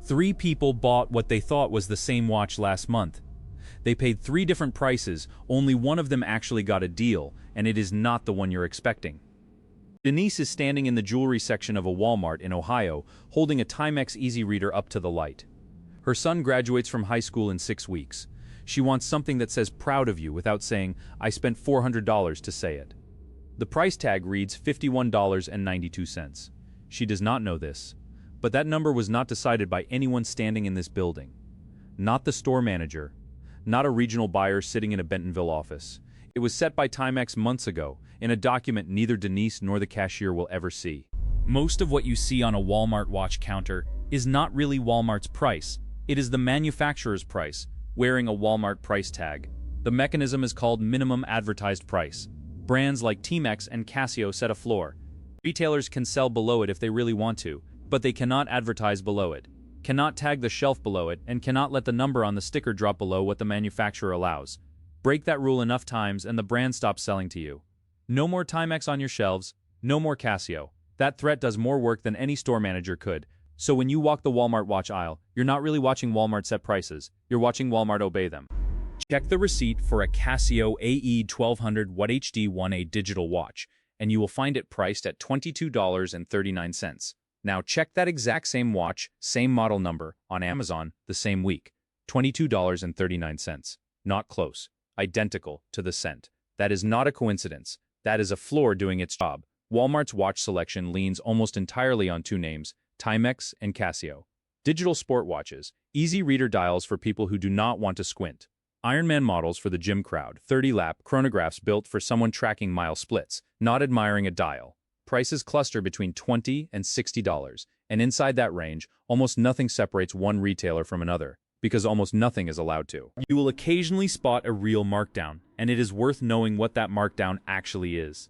3 people bought what they thought was the same watch last month. They paid 3 different prices, only one of them actually got a deal, and it is not the one you're expecting. Denise is standing in the jewelry section of a Walmart in Ohio, holding a Timex Easy Reader up to the light. Her son graduates from high school in 6 weeks. She wants something that says "proud of you" without saying, "I spent $400 to say it." The price tag reads $51.92. She does not know this, but that number was not decided by anyone standing in this building. Not the store manager, not a regional buyer sitting in a Bentonville office. It was set by Timex months ago, in a document neither Denise nor the cashier will ever see. Most of what you see on a Walmart watch counter is not really Walmart's price. It is the manufacturer's price, wearing a Walmart price tag. The mechanism is called minimum advertised price. Brands like Timex and Casio set a floor. Retailers can sell below it if they really want to, but they cannot advertise below it, cannot tag the shelf below it, and cannot let the number on the sticker drop below what the manufacturer allows. Break that rule enough times and the brand stops selling to you. No more Timex on your shelves, no more Casio. That threat does more work than any store manager could. So when you walk the Walmart watch aisle, you're not really watching Walmart set prices, you're watching Walmart obey them. Check the receipt for a Casio AE 1200 Watt HD 1A digital watch, and you will find it priced at $22.39. Now check that exact same watch, same model number, on Amazon the same week. $22.39. Not close. Identical to the cent. That is not a coincidence. That is a floor doing its job. Walmart's watch selection leans almost entirely on 2 names, Timex and Casio. Digital sport watches, easy reader dials for people who do not want to squint. Ironman models for the gym crowd, 30-lap chronographs built for someone tracking mile splits, not admiring a dial. Prices cluster between $20 and $60, and inside that range, almost nothing separates one retailer from another, because almost nothing is allowed to. You will occasionally spot a real markdown, and it is worth knowing what that markdown actually is.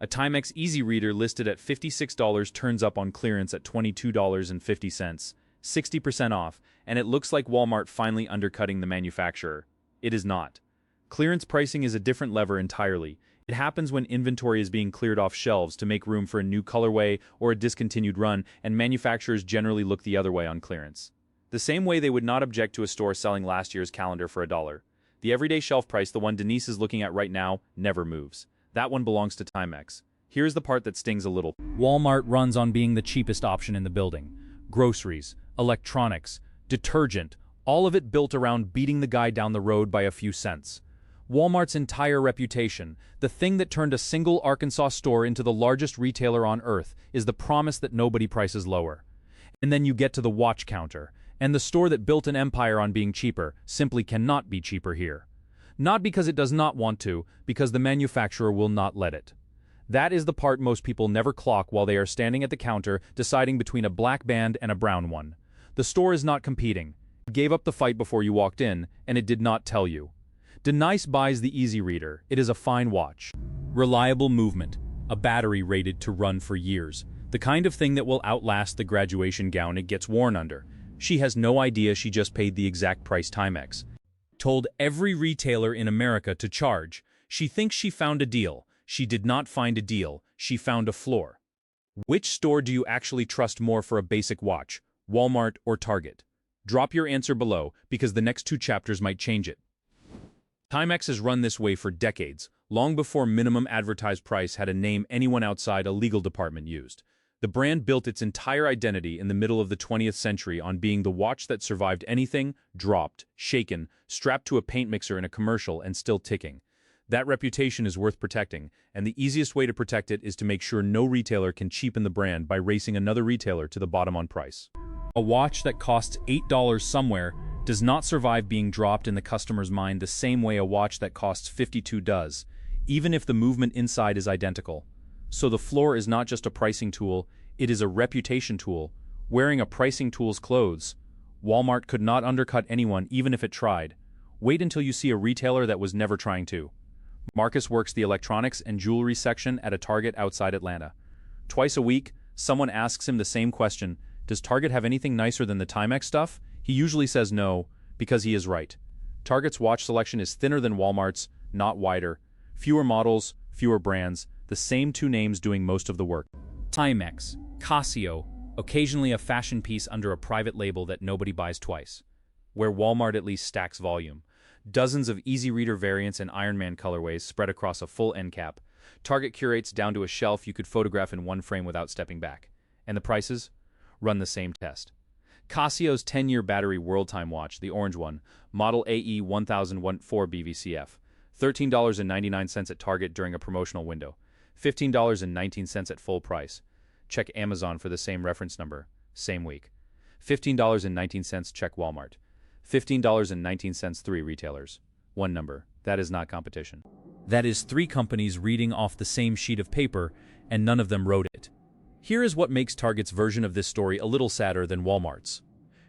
A Timex Easy Reader listed at $56 turns up on clearance at $22.50, 60% off, and it looks like Walmart finally undercutting the manufacturer. It is not. Clearance pricing is a different lever entirely. It happens when inventory is being cleared off shelves to make room for a new colorway or a discontinued run, and manufacturers generally look the other way on clearance. The same way they would not object to a store selling last year's calendar for $1. The everyday shelf price, the one Denise is looking at right now, never moves. That one belongs to Timex. Here's the part that stings a little. Walmart runs on being the cheapest option in the building. Groceries, electronics, detergent, all of it built around beating the guy down the road by a few cents. Walmart's entire reputation, the thing that turned a single Arkansas store into the largest retailer on earth, is the promise that nobody prices lower. And then you get to the watch counter, and the store that built an empire on being cheaper simply cannot be cheaper here. Not because it does not want to, because the manufacturer will not let it. That is the part most people never clock while they are standing at the counter deciding between a black band and a brown one. The store is not competing. It gave up the fight before you walked in, and it did not tell you. Denise buys the Easy Reader. It is a fine watch. Reliable movement. A battery rated to run for years. The kind of thing that will outlast the graduation gown it gets worn under. She has no idea she just paid the exact price Timex told every retailer in America to charge. She thinks she found a deal. She did not find a deal. She found a floor. Which store do you actually trust more for a basic watch? Walmart or Target? Drop your answer below, because the next 2 chapters might change it. Timex has run this way for decades, long before minimum advertised price had a name anyone outside a legal department used. The brand built its entire identity in the middle of the 20th century on being the watch that survived anything, dropped, shaken, strapped to a paint mixer in a commercial and still ticking. That reputation is worth protecting, and the easiest way to protect it is to make sure no retailer can cheapen the brand by racing another retailer to the bottom on price. A watch that costs $8 somewhere does not survive being dropped in the customer's mind the same way a watch that costs $52 does, even if the movement inside is identical. So the floor is not just a pricing tool, it is a reputation tool. Wearing a pricing tool's clothes, Walmart could not undercut anyone even if it tried. Wait until you see a retailer that was never trying to. Marcus works the electronics and jewelry section at a Target outside Atlanta. Twice a week, someone asks him the same question, does Target have anything nicer than the Timex stuff? He usually says no, because he is right. Target's watch selection is thinner than Walmart's, not wider. Fewer models, fewer brands, the same 2 names doing most of the work. Timex, Casio, Occasionally a fashion piece under a private label that nobody buys twice. Where Walmart at least stacks volume. Dozens of Easy Reader variants and Iron Man colorways spread across a full end cap. Target curates down to a shelf you could photograph in one frame without stepping back. And the prices? Run the same test. Casio's 10-year battery world time watch, the orange one, model AE 1004 BVCF, $13.99 at Target during a promotional window, $15.19 at full price. Check Amazon for the same reference number, same week. $15.19 check Walmart. $15.19 three retailers. One number. That is not competition. That is three companies reading off the same sheet of paper, and none of them wrote it. Here is what makes Target's version of this story a little sadder than Walmart's.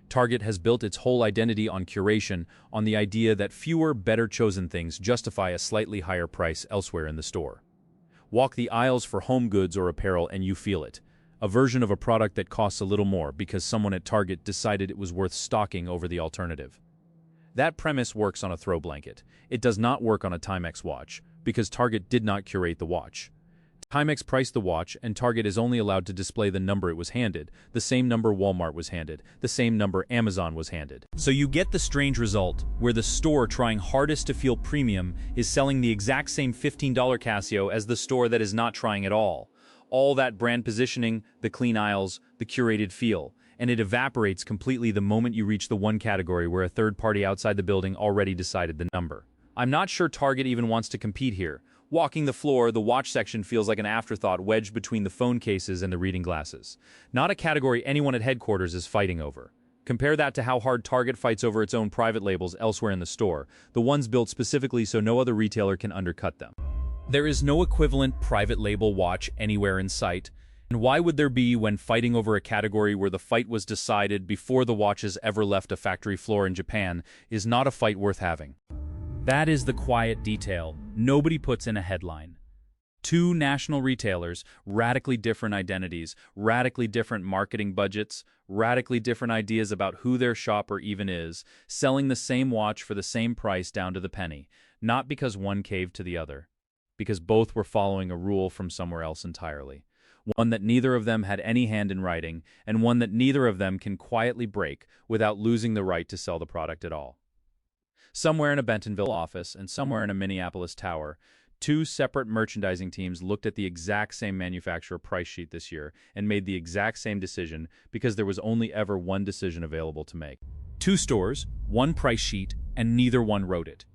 Target has built its whole identity on curation, on the idea that fewer, better chosen things justify a slightly higher price elsewhere in the store. Walk the aisles for home goods or apparel and you feel it. A version of a product that costs a little more because someone at Target decided it was worth stocking over the alternative. That premise works on a throw blanket. It does not work on a Timex watch, because Target did not curate the watch. Timex priced the watch, and Target is only allowed to display the number it was handed, the same number Walmart was handed, the same number Amazon was handed. So you get the strange result, where the store trying hardest to feel premium is selling the exact same $15 Casio as the store that is not trying at all. All that brand positioning, the clean aisles, the curated feel, and it evaporates completely the moment you reach the one category where a third party outside the building already decided the number. I'm not sure Target even wants to compete here. Walking the floor, the watch section feels like an afterthought wedged between the phone cases and the reading glasses. Not a category anyone at headquarters is fighting over. Compare that to how hard Target fights over its own private labels elsewhere in the store, the ones built specifically so no other retailer can undercut them. There is no equivalent private label watch anywhere in sight, and why would there be when fighting over a category where the fight was decided before the watches ever left a factory floor in Japan is not a fight worth having. That is the quiet detail nobody puts in a headline. Two national retailers, radically different identities, radically different marketing budgets, radically different ideas about who their shopper even is, selling the same watch for the same price down to the penny, not because one caved to the other, because both were following a rule from somewhere else entirely. One that neither of them had any hand in writing, and one that neither of them can quietly break without losing the right to sell the product at all. Somewhere in a Bentonville office and somewhere in a Minneapolis tower, two separate merchandising teams looked at the exact same manufacturer price sheet this year and made the exact same decision because there was only ever one decision available to make. Two stores, one price sheet, and neither one wrote it.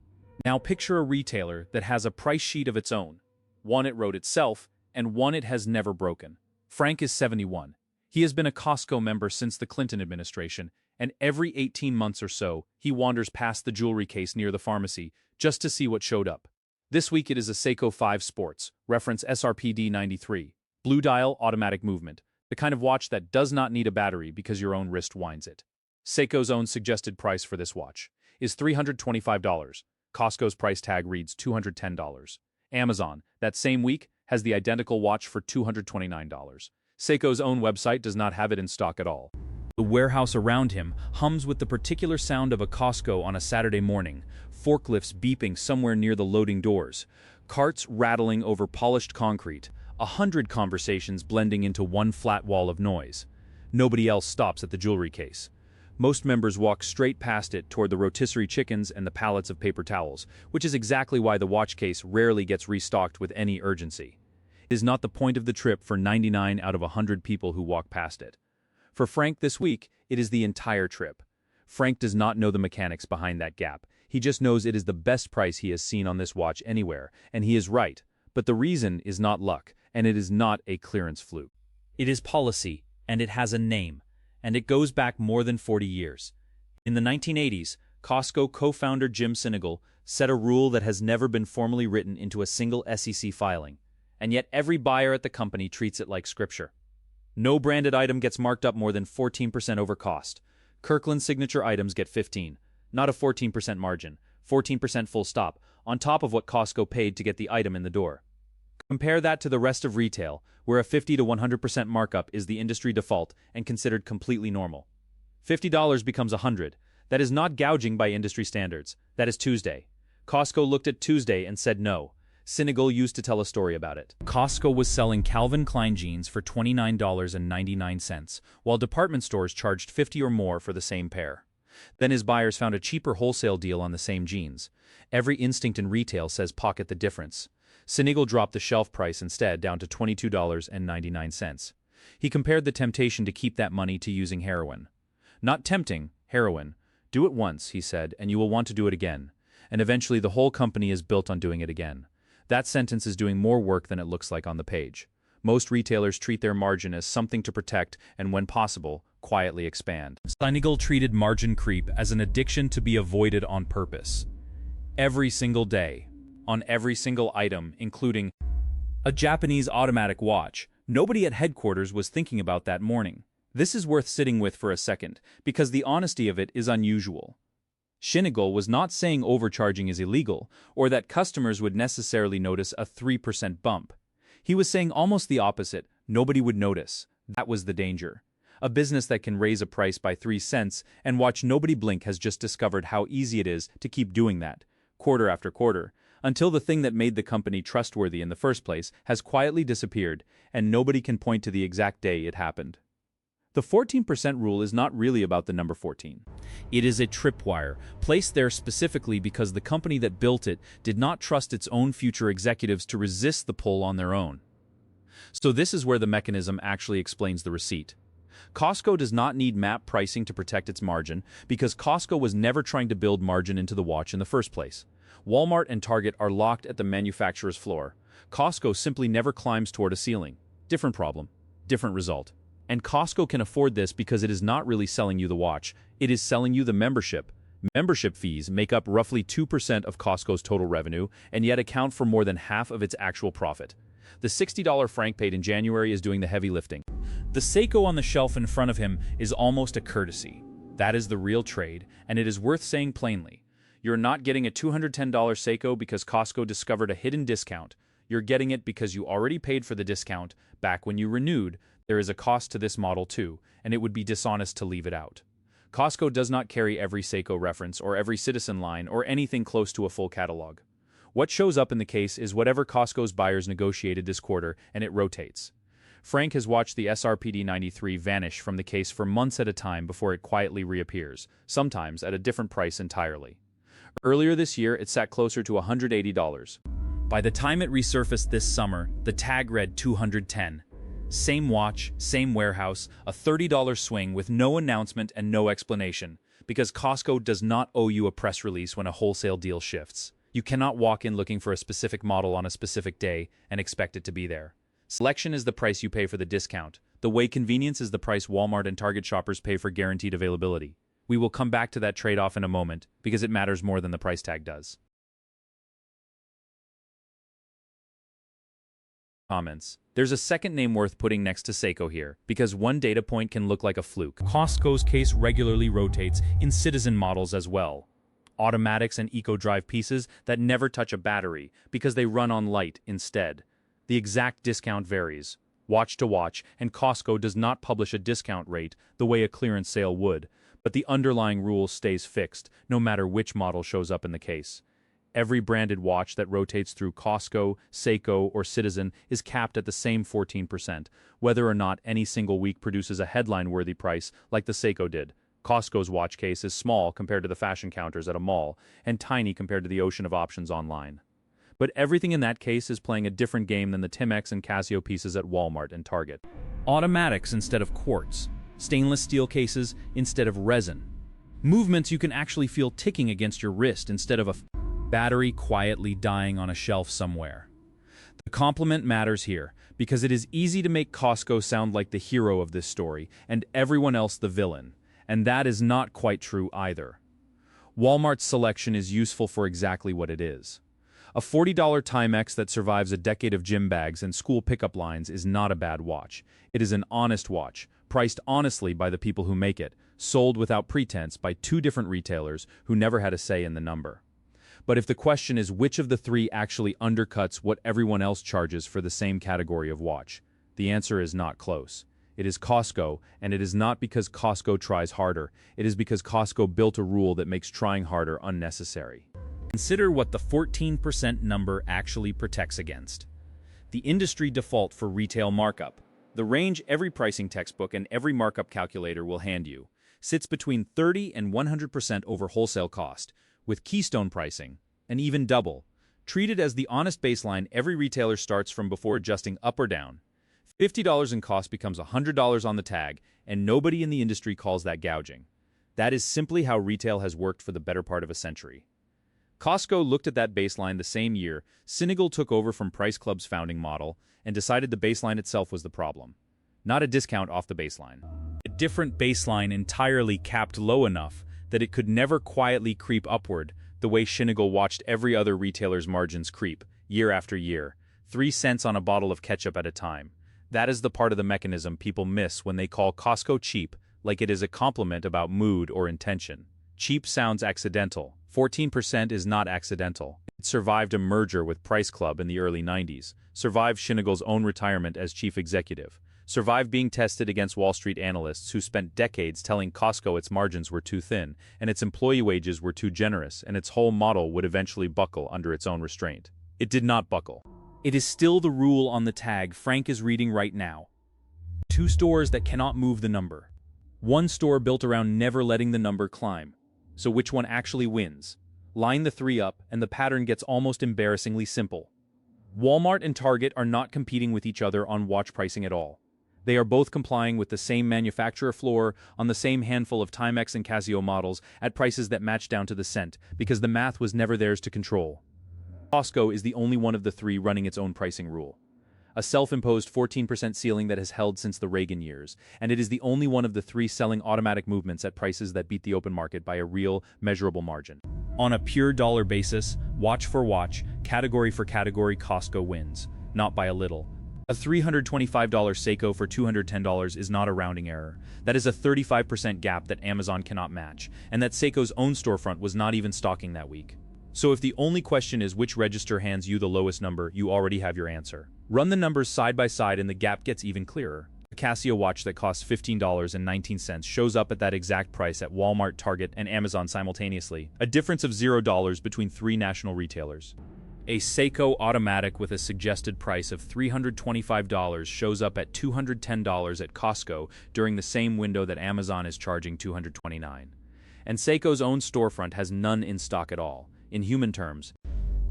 Now picture a retailer that has a price sheet of its own. One it wrote itself, and one it has never broken. Frank is 71. He has been a Costco member since the Clinton administration, and every 18 months or so, he wanders past the jewelry case near the pharmacy just to see what showed up. This week it is a Seiko 5 Sports, reference SRPD 93, blue dial automatic movement, the kind of watch that does not need a battery because your own wrist winds it. Seiko's own suggested price for this watch is $325. Costco's price tag reads $210. Amazon, that same week, has the identical watch for $229. Seiko's own website does not have it in stock at all. The warehouse around him hums with the particular sound of a Costco on a Saturday morning, forklifts beeping somewhere near the loading doors, carts rattling over polished concrete, 100 conversations blending into one flat wall of noise. Nobody else stops at the jewelry case. Most members walk straight past it toward the rotisserie chickens and the pallets of paper towels, which is exactly why the watch case rarely gets restocked with any urgency. It is not the point of the trip for 99 out of 100 people who walk past it. For Frank this week, it is the entire trip. Frank does not know the mechanics behind that gap. He just knows it is the best price he has seen on this watch anywhere, and he is right. But the reason is not luck, and it is not a clearance fluke. It is policy, and it has a name, and it goes back more than 40 years. In the 1980s, Costco co-founder Jim Sinegal set a rule that has never been formally written into a single SEC filing, and yet every buyer at the company treats it like scripture. No branded item gets marked up more than 14% over cost. Kirkland signature items get 15%, not a 14% margin, 14% full stop, on top of what Costco paid to get the item in the door. Compare that to the rest of retail, where a 50 to 100% markup is the industry default and considered completely normal. $50 becomes $100. That is not gouging by industry standards. That is Tuesday. Costco looked at Tuesday and said no. Senegal used to tell a story about it. Costco was selling Calvin Klein jeans for $29.99, while department stores charged 50 or more for the same pair. Then his buyers found a cheaper wholesale deal on the same jeans. Every instinct in retail says pocket the difference. Senegal dropped the shelf price instead down to $22.99. He compared the temptation to keep that money to using heroin. Not tempting, heroin. Do it once, he said, and you will want to do it again. And eventually the whole company is built on doing it again. That sentence is doing more work than it looks like on the page. Most retailers treat their margin as something to protect and, when possible, quietly expand. Senegal treated margin creep as an addiction to be avoided on purpose. Every single day, on every single item, including a Japanese automatic watch, nobody at headquarters was thinking about that morning. This is worth sitting with for a second, because the honesty of it is unusual. Senegal was not saying overcharging is illegal, or that customers would necessarily notice a 3% bump. He was saying almost the opposite: nobody would notice. That was the danger. A business that can raise a price by 3 cents and watch nobody blink has just discovered how easy it is to keep doing that, quarter after quarter, until the thing that made the company trustworthy in the first place has quietly disappeared, and nobody can point to the exact day it happened. The 14% rule is not really about the number 14. It is a tripwire, placed there specifically because the company that built it did not trust its own future executives to resist the pull on their own. So this is where the mechanism actually explains the receipt. Costco does not need MAP pricing to protect its margin because Costco was never trying to build margin into the watch in the first place. Walmart and Target are locked at the manufacturer's floor. Costco simply never climbs toward a ceiling. Different problem, different result. And Costco can afford this because it is not really selling you the watch, it is selling you the membership. Membership fees make up roughly 2% of Costco's total revenue and yet account for more than half of its actual profit. The $60 franc paid in January is doing the heavy lifting. The Seiko on the shelf in front of him is almost a courtesy. That is the real trade, and it is worth saying plainly. You're not getting a $210 Seiko because Costco discovered a hidden discount. You're getting it because you already paid for the discount back when you renewed. There is a cost to this model too, and it would be dishonest to leave it out. Costco does not carry every Seiko reference or every Citizen line or anything close to a full catalog. What shows up in the case is whatever Costco's buyers negotiated this quarter, and it rotates. Frank has watched the SRPD 93 vanish from the case for months at a time before it quietly reappears, sometimes at a different price entirely. Earlier this year, it sat closer to $180. By the time it resurfaced this summer, the tag read $210. Same watch, same warehouse, a $30 swing with no announcement and no explanation, because Costco does not owe you a press release when a wholesale deal shifts. You cannot walk in looking for a specific model on a specific day and expect it to be there. Selection is the price you pay for the discount, the way convenience is the price Walmart and Target shoppers pay for guaranteed availability. We will come back to that trade-off in a moment, because it matters more than the price tag does. Comments. There's a second name worth putting next to Seiko here, because one data point can look like a fluke. Costco's case regularly rotates in Citizen models as well. Automatics and eco-drive pieces that never touch a battery because they run on light instead. The exact discount varies, watch to watch, and Costco does not publish a discount rate the way a clearance sale would, but the underlying rule stays fixed, no matter which model shows up in the case. Every branded watch that rotates through Costco, Seiko, or Citizen is capped at the same 14%, whether or not any single week produces a headline-worthy price like the Seiko did. Costco's watch case is small compared to the fashion counters at a mall, and tiny compared to the ocean of options online. But everything in that case is playing a different game than the Timex and Casio pieces at Walmart and Target. Automatics instead of quartz. Stainless steel cases instead of resin. Movements you can actually feel ticking against your wrist instead of a battery quietly dying on a shelf somewhere. The compliment matters here, because it is easy to make Costco sound like the hero of this story and everyone else the villain, and that is not quite true either. Walmart's selection is useful for exactly what it is. A $40 Timex that survives a decade of gym bags and school pickup lines is not a bad watch. It is an honest watch, priced honestly by the people who make it, sold without pretense by two different retailers who never had a say in the number. But if the question is which of the three actually undercuts what everyone else charges for the same category of watch, the answer is not close. It is Costco, and it is not because Costco tries harder. It is because Costco built a rule that makes trying harder unnecessary. Consider what the 14% number actually protects against. The industry default for retail markup. The range every pricing textbook and every markup calculator will hand you sits between 30 and 100% over wholesale cost, with keystone pricing, and even double, treated as the honest baseline every retailer starts from before adjusting up or down. $50 in cost becomes $100 on the tag, and nobody in the industry calls that gouging. That is simply how retail has worked for the better part of a century. Costco looked at that baseline the same year Senegal took over from Price Club's founding model and decided the baseline itself was the problem, not a discount off the baseline. A different baseline entirely capped low enough that it could never quietly creep upward the way Senegal watched every other retailer's margins creep, year after year, 3 cents on a bottle of ketchup at a time. That is the part of the mechanism people miss when they call Costco cheap, like it is a compliment about mood or intention. Cheap sounds accidental. 14% is not accidental. It survived a merger with Price Club in the early 90s, survived Senegal's own retirement as chief executive, survived being tested against Wall Street analysts who spent decades telling Costco its margins were too thin and its employee wages were too generous and its whole model would eventually buckle under its own restraint. It did not buckle. It is still the rule on the tag Frank is reading right now. 2 stores that cannot move the number. 1 store built around never letting the number climb. So which one actually wins? Line the 3 up and the pattern gets almost embarrassingly simple. Walmart and Target are not competing with each other on watch pricing at all. They are both complying with the same manufacturer floor on the same handful of Timex and Casio models at prices that match down to the cent because the math was never theirs to control. Costco is the only one of the 3 running its own pricing rule. A self-imposed 14% ceiling that has held since the Reagan years, and it is the only one of the 3 selling automatic movements at prices that beat the open market by a real, measurable margin. On a pure dollar basis, watch for watch, category for category, Costco wins, not by a little. A $325 Seiko for $210 is not a rounding error. That is a 35% gap that Amazon cannot match, and that Seiko's own storefront was not even stocking that week. So if the only question is which register hands you the lowest number, you already have your answer. Run the numbers side by side and the gap gets even clearer. A Casio watch that costs $15.19 shows up at that exact price at Walmart, Target, and Amazon simultaneously, a difference of $0 between 3 national retailers. A Seiko automatic with a suggested price of $325 shows up at $210 at Costco during the same window that Amazon is charging $229. And Seiko's own storefront has none in stock at all. In human terms,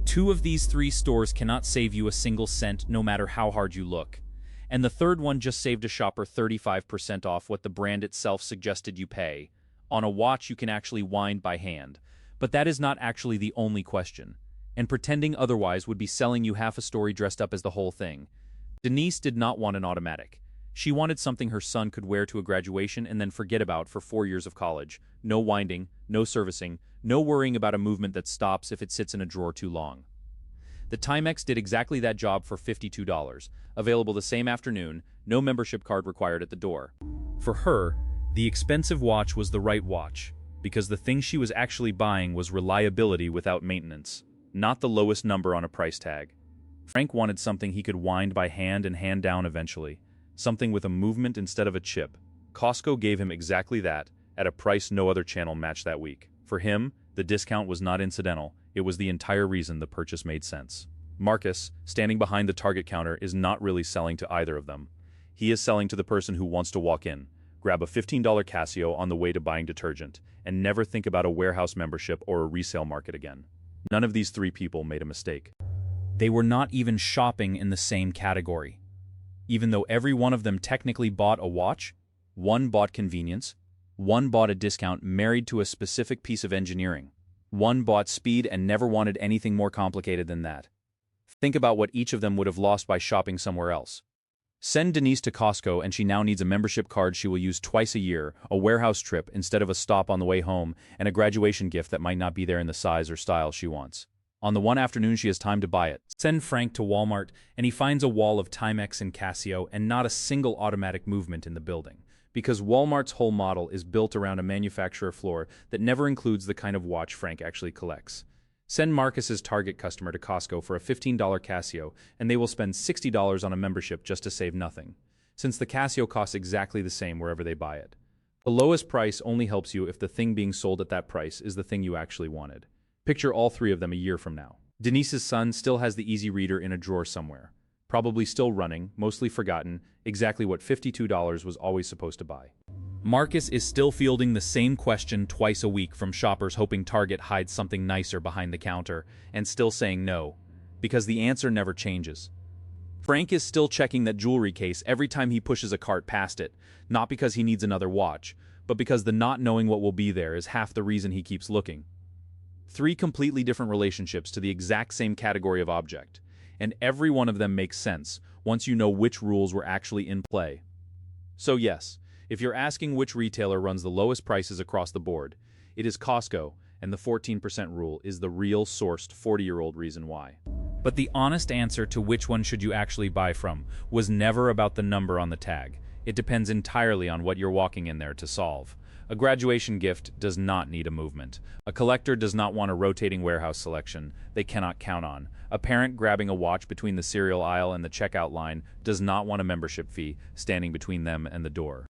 2 of these 3 stores cannot save you a single cent no matter how hard you look. And the third one just saved a shopper 35% off what the brand itself suggested you pay. On a watch you can actually wind by hand. But that is not actually the only question. And pretending otherwise would be selling you half a story dressed up as the whole thing. Denise did not want an automatic. She wanted something her son could wear to a graduation and then forget about for 4 years of college. No winding, no servicing, no worrying about a movement that stops if it sits in a drawer too long. The Timex did exactly that job for $52, available the same afternoon, no membership card required at the door. For her, the expensive watch was the right watch, because the thing she was actually buying was reliability without maintenance, not the lowest number on a price tag. Frank wanted something he could wind by hand and hand down eventually, something with a movement instead of a chip. Costco gave him exactly that, at a price no other channel matched that week. For him, the discount was not incidental, it was the entire reason the purchase made sense. Marcus, standing behind the Target counter, is not really selling to either of them. He is selling to the person who wants to walk in, grab a $15 Casio on the way to buying detergent, and never think about a warehouse membership or a resale market again. None of these 3 people made a mistake. They were not even shopping in the same category. Even though every one of them technically bought a watch, one bought convenience, one bought a discount married to a specific piece of engineering. One bought speed and never wanted anything more complicated than that. Think about what each of them would have lost by shopping somewhere else. Send Denise to Costco and she now needs a membership card she will use twice a year, a warehouse trip instead of a stop on the way home, and a graduation gift that might not be there in the size or style she wants. On the one afternoon she has time to buy it. Send Frank to Walmart and he finds a wall of Timex and Casio and not a single automatic movement in the building. Because Walmart's whole model is built around a manufacturer floor that never includes the kind of watch Frank actually collects. Send Marcus's Target customer to Costco for a $15 Casio, and they will spend $60 on a membership just to save nothing, since the Casio costs exactly the same wherever they buy it. The lowest price only helps you if the thing being sold at that price is the thing you actually wanted. Picture all three of them a year from now. Denise's son still has the Easy Reader in a drawer somewhere, probably still running, mostly forgotten, exactly what $52 was always supposed to buy. Marcus is still fielding the same question twice a week from shoppers hoping Target hides something nicer behind the counter, and still saying no, because the answer never changes. Frank is still checking that jewelry case every time he pushes a cart past it, not because he needs another watch, but because the not knowing what will be there is half the reason he keeps looking. Three completely different relationships to the exact same category of object, and every one of them makes sense once you know which rules were actually in play. So yes, if you're asking which retailer runs the lowest prices across the board, it is Costco, and the 14% rule is the real sourced 40-year-old reason why. But the honest answer to which one should you actually buy from was never about the number on the tag. It depends entirely on what you're walking in there to solve. A graduation gift does not need a movement. A collector does not want a rotating warehouse selection they cannot count on. A parent grabbing a watch between the cereal aisle and the checkout line does not want a membership fee standing between them and the door.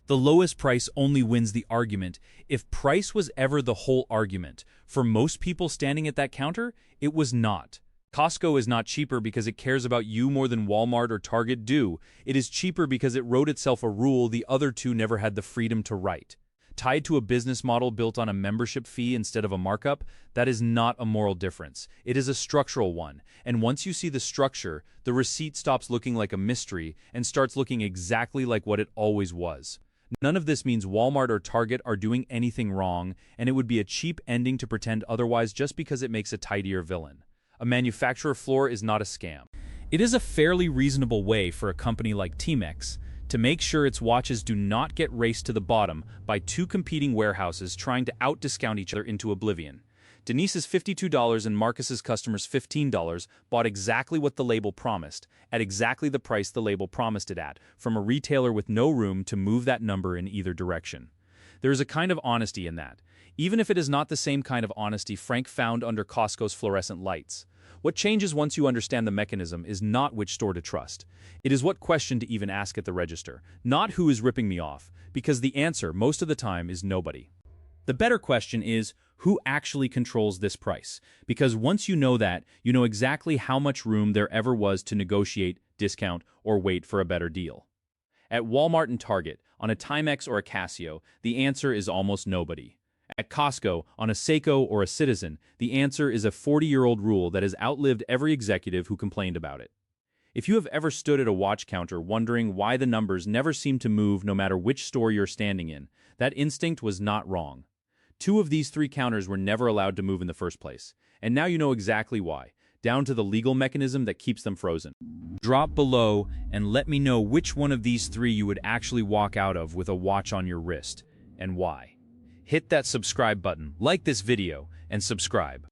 The lowest price only wins the argument. If price was ever the whole argument, for most people standing at that counter, it was not. Costco is not cheaper because it cares about you more than Walmart or Target do. It is cheaper because it wrote itself a rule the other two never had the freedom to write. Tied to a business model built on a membership fee instead of a markup, that is not a moral difference. It is a structural one. And once you see the structure, the receipt stops looking like a mystery and starts looking exactly like what it always was. None of this means Walmart or Target are doing anything wrong, and it would be a cheap ending to pretend otherwise just because it makes a tidier villain. A manufacturer floor is not a scam. It is a fairly reasonable way for a company like Timex to make sure its watches do not get raced to the bottom by two competing warehouses trying to out-discount each other into oblivion. Denise's $52 and Marcus's customers' $15 bought exactly what the label promised, at exactly the price the label promised it at, from a retailer with no room to move that number in either direction. There is a kind of honesty in that, even if it is not the same kind of honesty Frank found under Costco's fluorescent lights. What changes once you understand the mechanism is not which store to trust. It is what question to even ask at the register, not who is ripping me off, because the answer, most of the time, is nobody. The better question is, who actually controls this price? Because once you know that, you know exactly how much room there ever was to negotiate, discount, or wait for a better deal. At Walmart and Target, on a Timex or a Casio, the answer is almost nobody. At Costco, on a Seiko or a Citizen, the answer is a 40-year-old rule that has outlived every executive who complained about it. If you have ever stood at a watch counter wondering why the numbers never seem to move no matter which store you're standing in, that instinct was not wrong. Two of these three counters were never allowed to move in the first place, and now you know exactly why, down to the legal mechanism that keeps them frozen. Drop below and let me know which one of these three you would actually walk out of with a watch on your wrist, and why. Hit that subscribe button, like this video, and subscribe.